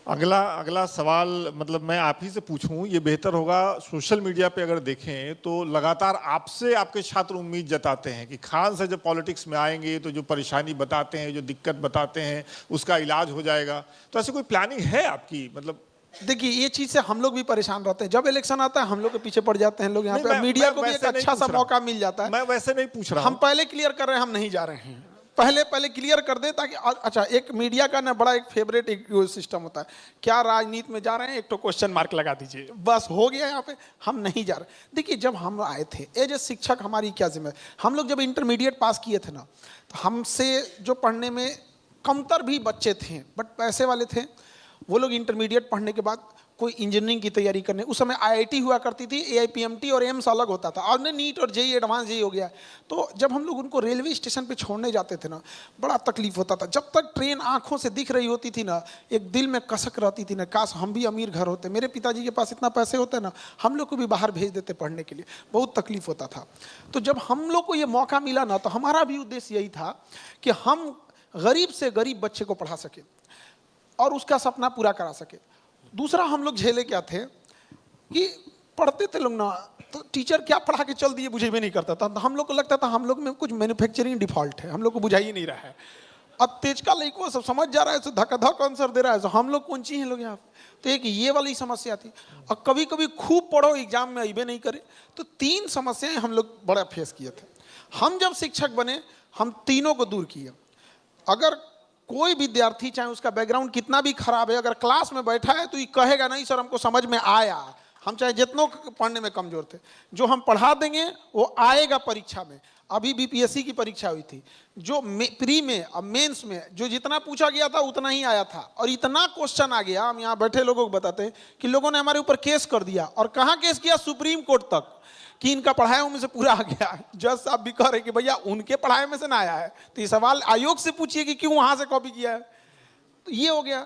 अगला अगला सवाल मतलब मैं आप ही से पूछूं, ये बेहतर होगा। सोशल मीडिया पे अगर देखें तो लगातार आपसे आपके छात्र उम्मीद जताते हैं कि खान से जब पॉलिटिक्स में आएंगे तो जो परेशानी बताते हैं, जो दिक्कत बताते हैं, उसका इलाज हो जाएगा। तो ऐसी कोई प्लानिंग है आपकी? मतलब देखिए, ये चीज से हम लोग भी परेशान रहते हैं। जब इलेक्शन आता है हम लोग के पीछे पड़ जाते हैं लोग यहाँ नहीं, पे। अब मीडिया को भी एक वैसे नहीं अच्छा सा पूछ रहा मौका हूं। मिल जाता है। मैं वैसे नहीं पूछ रहा हम हूं। पहले क्लियर कर रहे हैं, हम नहीं जा रहे हैं। पहले क्लियर कर दे ताकि अच्छा, एक मीडिया का ना बड़ा एक फेवरेट एक सिस्टम होता है, क्या राजनीति में जा रहे हैं, एक तो क्वेश्चन मार्क लगा दीजिए, बस हो गया यहाँ पे, हम नहीं जा रहे। देखिए, जब हम आए थे एज ए शिक्षक, हमारी क्या जिम्मेदारी, हम लोग जब इंटरमीडिएट पास किए थे ना, तो हमसे जो पढ़ने में कमतर भी बच्चे थे बट पैसे वाले थे, वो लोग इंटरमीडिएट पढ़ने के बाद कोई इंजीनियरिंग की तैयारी करने, उस समय आईआईटी हुआ करती थी, एआईपीएमटी और एम्स अलग होता था, और नीट और जेई एडवांस जेई हो गया। तो जब हम लोग उनको रेलवे स्टेशन पे छोड़ने जाते थे ना, बड़ा तकलीफ होता था। जब तक ट्रेन आंखों से दिख रही होती थी ना, एक दिल में कसक रहती थी ना, काश हम भी अमीर घर होते, मेरे पिताजी के पास इतना पैसे होते ना, हम लोग को भी बाहर भेज देते पढ़ने के लिए। बहुत तकलीफ होता था। तो जब हम लोग को ये मौका मिला ना, तो हमारा भी उद्देश्य यही था कि हम गरीब से गरीब बच्चे को पढ़ा सके और उसका सपना पूरा करा सके। दूसरा, हम लोग झेले क्या थे कि पढ़ते थे लोग ना, तो टीचर क्या पढ़ा के चल दिए बुझे भी नहीं करता था। तो हम लोग को लगता था हम लोग में कुछ मैन्युफैक्चरिंग डिफॉल्ट है, हम लोग को बुझाई ही नहीं रहा है। अब तेज का लड़को सब समझ जा रहा है, धक्का धक आंसर दे रहा है, तो हम लोग कौन ची हैं लोग यहाँ। तो एक ये वाली समस्या थी। और कभी कभी खूब पढ़ो, एग्जाम में अबे नहीं करे। तो तीन समस्याएं हम लोग बड़ा फेस किए थे। हम जब शिक्षक बने, हम तीनों को दूर किए। अगर कोई विद्यार्थी, चाहे उसका बैकग्राउंड कितना भी खराब है, अगर क्लास में बैठा है तो ये कहेगा नहीं सर हमको समझ में आया, हम चाहे जितनों पढ़ने में कमजोर थे, जो हम पढ़ा देंगे वो आएगा परीक्षा में। अभी बीपीएससी की परीक्षा हुई थी, जो प्री में और मेंस में जो जितना पूछा गया था उतना ही आया था, और इतना क्वेश्चन आ गया, हम यहाँ बैठे लोगों को बताते हैं कि लोगों ने हमारे ऊपर केस कर दिया। और कहाँ केस किया? सुप्रीम कोर्ट तक, कि इनका पढ़ाया उनमें से पूरा आ गया। जज साहब भी कह रहे कि भैया उनके पढ़ाए में से ना आया है, तो ये सवाल आयोग से पूछिए कि क्यों वहां से कॉपी किया है। तो ये हो गया।